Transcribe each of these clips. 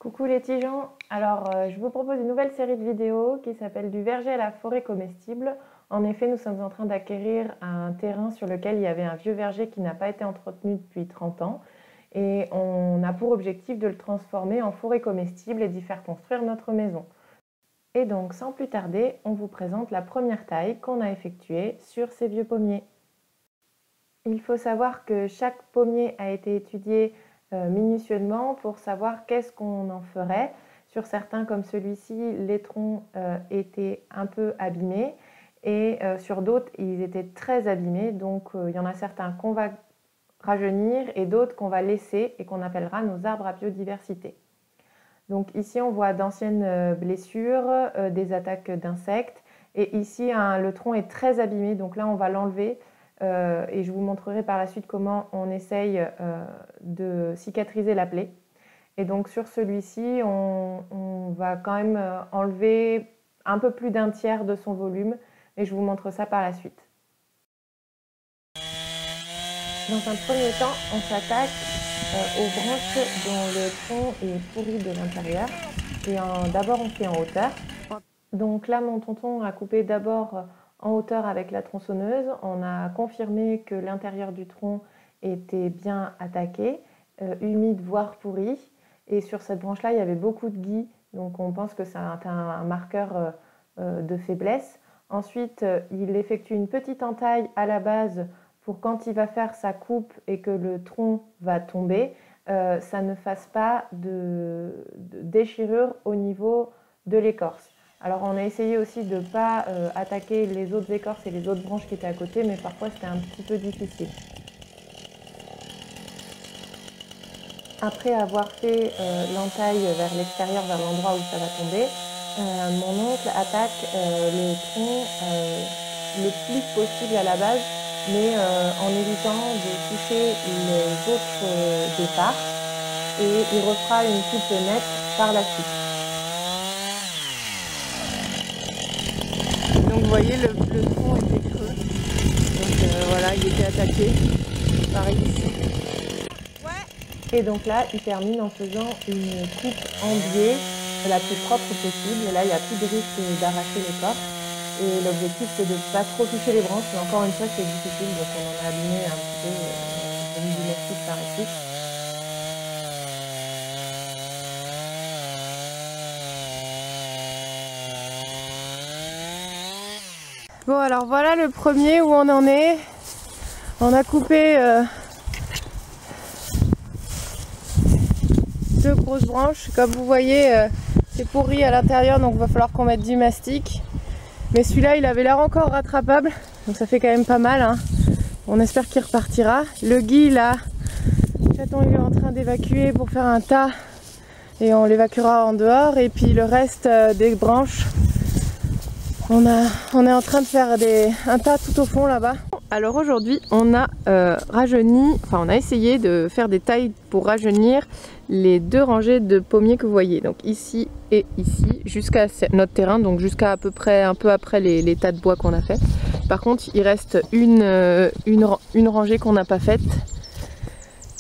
Coucou les tigeons, alors je vous propose une nouvelle série de vidéos qui s'appelle Du verger à la forêt comestible. En effet, nous sommes en train d'acquérir un terrain sur lequel il y avait un vieux verger qui n'a pas été entretenu depuis 30 ans et on a pour objectif de le transformer en forêt comestible et d'y faire construire notre maison. Et donc sans plus tarder, on vous présente la première taille qu'on a effectuée sur ces vieux pommiers. Il faut savoir que chaque pommier a été étudié minutieusement pour savoir qu'est-ce qu'on en ferait. Sur certains comme celui-ci, les troncs étaient un peu abîmés et sur d'autres, ils étaient très abîmés. Donc il y en a certains qu'on va rajeunir et d'autres qu'on va laisser et qu'on appellera nos arbres à biodiversité. Donc ici, on voit d'anciennes blessures, des attaques d'insectes et ici, le tronc est très abîmé. Donc là, on va l'enlever. Et je vous montrerai par la suite comment on essaye de cicatriser la plaie. Et donc sur celui-ci, on va quand même enlever un peu plus d'un tiers de son volume, et je vous montre ça par la suite. Dans un premier temps, on s'attaque aux branches dont le tronc est pourri de l'intérieur. Et d'abord, on fait en hauteur. Donc là, mon tonton a coupé d'abord en hauteur avec la tronçonneuse. On a confirmé que l'intérieur du tronc était bien attaqué, humide voire pourri. Et sur cette branche-là, il y avait beaucoup de gui, donc on pense que c'est un marqueur de faiblesse. Ensuite, il effectue une petite entaille à la base pour quand il va faire sa coupe et que le tronc va tomber, ça ne fasse pas de déchirure au niveau de l'écorce. Alors on a essayé aussi de ne pas attaquer les autres écorces et les autres branches qui étaient à côté, mais parfois c'était un petit peu difficile. Après avoir fait l'entaille vers l'extérieur, vers l'endroit où ça va tomber, mon oncle attaque le tronc le plus possible à la base, mais en évitant de toucher les autres départs, et il refera une coupe nette par la suite. Donc vous voyez, le tronc était creux, donc voilà, il était attaqué par ici. Ouais. Et donc là, il termine en faisant une coupe en biais la plus propre possible. Et là, il n'y a plus de risque d'arracher l'écorce. Et l'objectif, c'est de ne pas trop toucher les branches, mais encore une fois, c'est difficile, donc on en a abîmé un petit peu, j'ai mis du mastic par ici. Bon, alors voilà le premier où on en est. On a coupé deux grosses branches. Comme vous voyez, c'est pourri à l'intérieur, donc il va falloir qu'on mette du mastic. Mais celui-là, il avait l'air encore rattrapable, donc ça fait quand même pas mal, hein. On espère qu'il repartira. Le gui, là, le chaton il est en train d'évacuer pour faire un tas et on l'évacuera en dehors. Et puis le reste des branches, on est en train de faire un tas tout au fond là-bas. Alors aujourd'hui, on a on a essayé de faire des tailles pour rajeunir les deux rangées de pommiers que vous voyez. Donc ici et ici, jusqu'à notre terrain, donc jusqu'à à peu près un peu après les tas de bois qu'on a fait. Par contre, il reste une rangée qu'on n'a pas faite.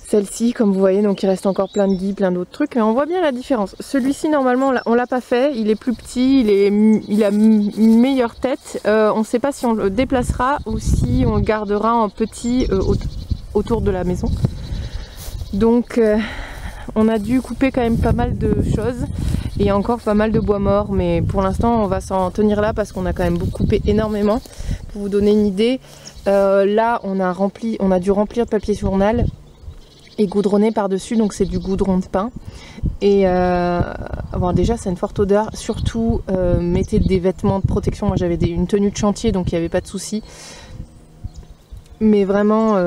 Celle-ci, comme vous voyez, donc il reste encore plein de gui, plein d'autres trucs, mais on voit bien la différence. Celui-ci, normalement, on l'a pas fait, il est plus petit, il a une meilleure tête. On ne sait pas si on le déplacera ou si on le gardera en petit autour de la maison. Donc, on a dû couper quand même pas mal de choses et encore pas mal de bois mort, mais pour l'instant, on va s'en tenir là parce qu'on a quand même coupé énormément. Pour vous donner une idée, là, on a dû remplir de papier journal et goudronné par-dessus, donc c'est du goudron de pin. Et bon, déjà ça a une forte odeur, surtout mettez des vêtements de protection. Moi j'avais une tenue de chantier, donc il n'y avait pas de souci. Mais vraiment,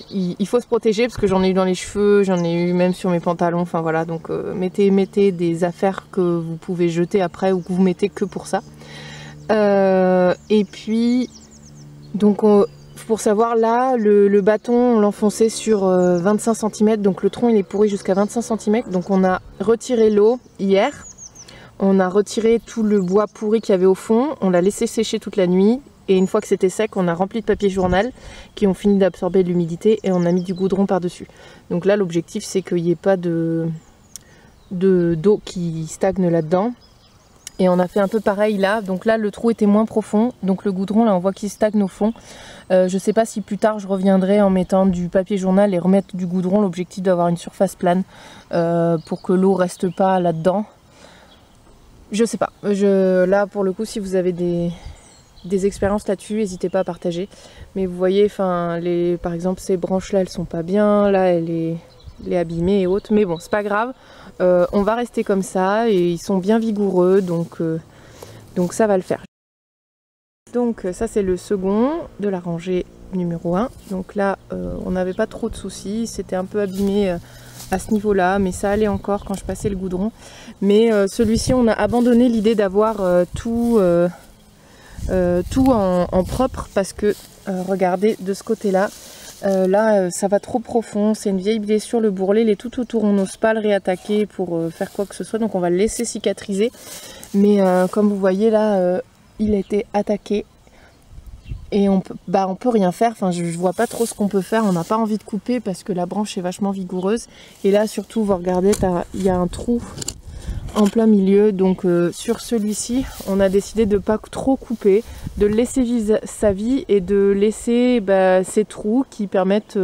il faut se protéger parce que j'en ai eu dans les cheveux, j'en ai eu même sur mes pantalons, enfin voilà. Donc mettez des affaires que vous pouvez jeter après ou que vous mettez que pour ça. Et puis, donc pour savoir, là, le bâton, on l'enfonçait sur 25 cm, donc le tronc il est pourri jusqu'à 25 cm. Donc on a retiré l'eau hier, on a retiré tout le bois pourri qu'il y avait au fond, on l'a laissé sécher toute la nuit, et une fois que c'était sec, on a rempli de papier journal qui ont fini d'absorber l'humidité et on a mis du goudron par-dessus. Donc là, l'objectif c'est qu'il n'y ait pas de d'eau qui stagne là-dedans. Et on a fait un peu pareil là, donc là le trou était moins profond, donc le goudron là on voit qu'il stagne au fond. Je sais pas si plus tard je reviendrai en mettant du papier journal et remettre du goudron, l'objectif d'avoir une surface plane pour que l'eau reste pas là-dedans. Je sais pas, là pour le coup si vous avez des expériences là-dessus, n'hésitez pas à partager. Mais vous voyez, enfin, par exemple ces branches là elles sont pas bien, là elle est abîmée et autres, mais bon c'est pas grave. On va rester comme ça et ils sont bien vigoureux, donc ça va le faire. Donc ça c'est le second de la rangée numéro 1. Donc là on n'avait pas trop de soucis, c'était un peu abîmé à ce niveau là, mais ça allait encore quand je passais le goudron. Mais celui-ci on a abandonné l'idée d'avoir tout en propre parce que regardez de ce côté là. Là ça va trop profond, c'est une vieille blessure, le bourrelet il est tout autour, on n'ose pas le réattaquer pour faire quoi que ce soit, donc on va le laisser cicatriser. Mais comme vous voyez là il a été attaqué et on peut rien faire, enfin je vois pas trop ce qu'on peut faire, on n'a pas envie de couper parce que la branche est vachement vigoureuse. Et là surtout vous regardez, il y a un trou en plein milieu, donc sur celui-ci on a décidé de pas trop couper, de laisser vivre sa vie et de laisser ces trous qui permettent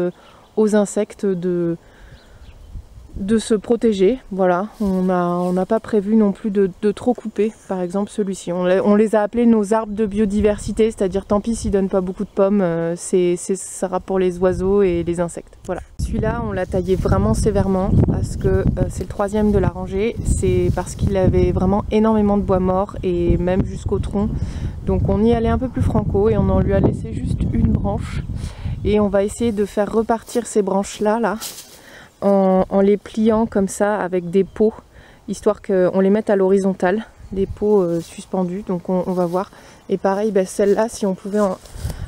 aux insectes de se protéger. Voilà, on n'a pas prévu non plus de trop couper. Par exemple celui-ci, on les a appelés nos arbres de biodiversité, c'est-à-dire tant pis s'ils donnent pas beaucoup de pommes, ça sera pour les oiseaux et les insectes. Voilà. Celui-là on l'a taillé vraiment sévèrement parce que c'est le troisième de la rangée, c'est parce qu'il avait vraiment énormément de bois mort et même jusqu'au tronc. Donc on y allait un peu plus franco et on en lui a laissé juste une branche. Et on va essayer de faire repartir ces branches là en les pliant comme ça avec des pots, histoire qu'on les mette à l'horizontale, des pots suspendus, donc on va voir. Et pareil, celle-là, si on pouvait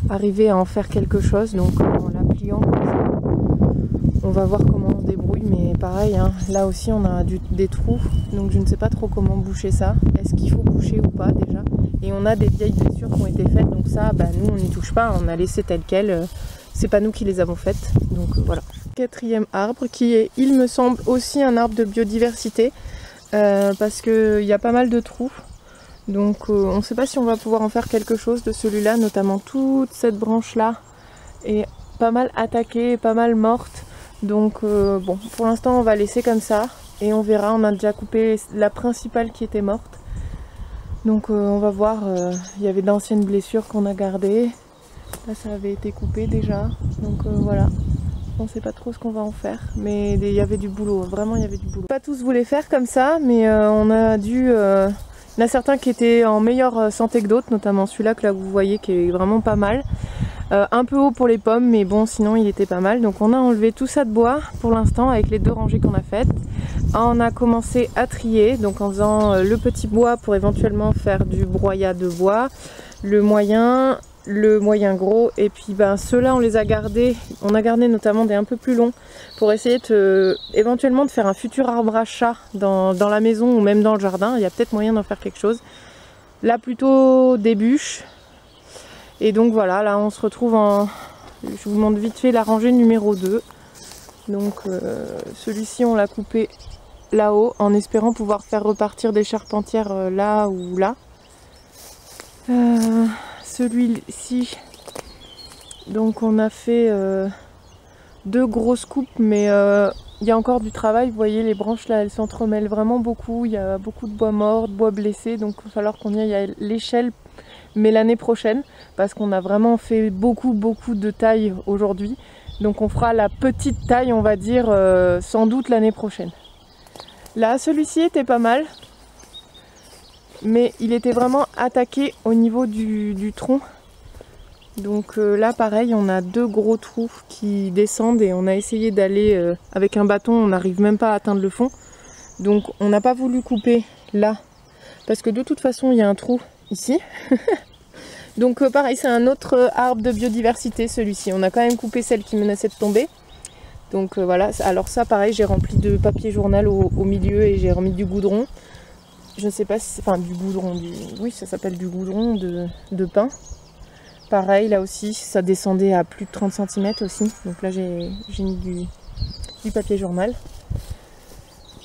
arriver à en faire quelque chose, donc en la pliant comme ça, on va voir comment on se débrouille. Mais pareil, hein, là aussi on a des trous, donc je ne sais pas trop comment boucher ça. Est-ce qu'il faut boucher ou pas déjà? Et on a des vieilles blessures qui ont été faites, donc ça, nous on n'y touche pas, on a laissé tel quel, c'est pas nous qui les avons faites, donc voilà. Quatrième arbre qui est, il me semble, aussi un arbre de biodiversité parce qu'il y a pas mal de trous, donc on ne sait pas si on va pouvoir en faire quelque chose de celui-là, notamment toute cette branche là est pas mal attaquée, pas mal morte, donc bon, pour l'instant on va laisser comme ça et on verra. On a déjà coupé la principale qui était morte, donc on va voir. Il y avait d'anciennes blessures qu'on a gardées, là ça avait été coupé déjà, donc voilà. On sait pas trop ce qu'on va en faire, mais il y avait du boulot, vraiment il y avait du boulot. Pas tous voulaient faire comme ça, mais on a dû... il y en a certains qui étaient en meilleure santé que d'autres, notamment celui-là que là vous voyez qui est vraiment pas mal. Un peu haut pour les pommes, mais bon sinon il était pas mal. Donc on a enlevé tout ça de bois pour l'instant avec les 2 rangées qu'on a faites. On a commencé à trier, donc en faisant le petit bois pour éventuellement faire du broyat de bois, le moyen gros, et puis ceux-là on les a gardés, on a gardé notamment des un peu plus longs pour essayer éventuellement de faire un futur arbre à chat dans la maison ou même dans le jardin. Il y a peut-être moyen d'en faire quelque chose. Là plutôt des bûches, et donc voilà, là on se retrouve je vous montre vite fait la rangée numéro 2. Donc celui-ci on l'a coupé là-haut en espérant pouvoir faire repartir des charpentières là ou là. Celui-ci, donc on a fait 2 grosses coupes, mais il y a encore du travail. Vous voyez les branches là, elles s'entremêlent vraiment beaucoup, il y a beaucoup de bois mort, de bois blessé, donc il va falloir qu'on y aille à l'échelle, mais l'année prochaine, parce qu'on a vraiment fait beaucoup de taille aujourd'hui, donc on fera la petite taille on va dire sans doute l'année prochaine. Là celui-ci était pas mal, mais il était vraiment attaqué au niveau du tronc. Donc là pareil, on a 2 gros trous qui descendent et on a essayé d'aller avec un bâton, on n'arrive même pas à atteindre le fond. Donc on n'a pas voulu couper là parce que de toute façon il y a un trou ici. Donc pareil, c'est un autre arbre de biodiversité celui-ci. On a quand même coupé celle qui menaçait de tomber. Donc voilà, alors ça pareil, j'ai rempli de papier journal au milieu et j'ai remis du goudron. Je ne sais pas si... Enfin du goudron, oui ça s'appelle du goudron de pin. Pareil là aussi, ça descendait à plus de 30 cm aussi. Donc là j'ai mis du papier journal.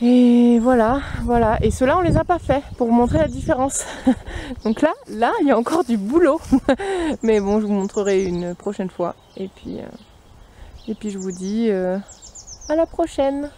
Et voilà, voilà. Et ceux-là, on les a pas fait pour vous montrer la différence. Donc là, il y a encore du boulot. Mais bon, je vous montrerai une prochaine fois. Et puis je vous dis à la prochaine.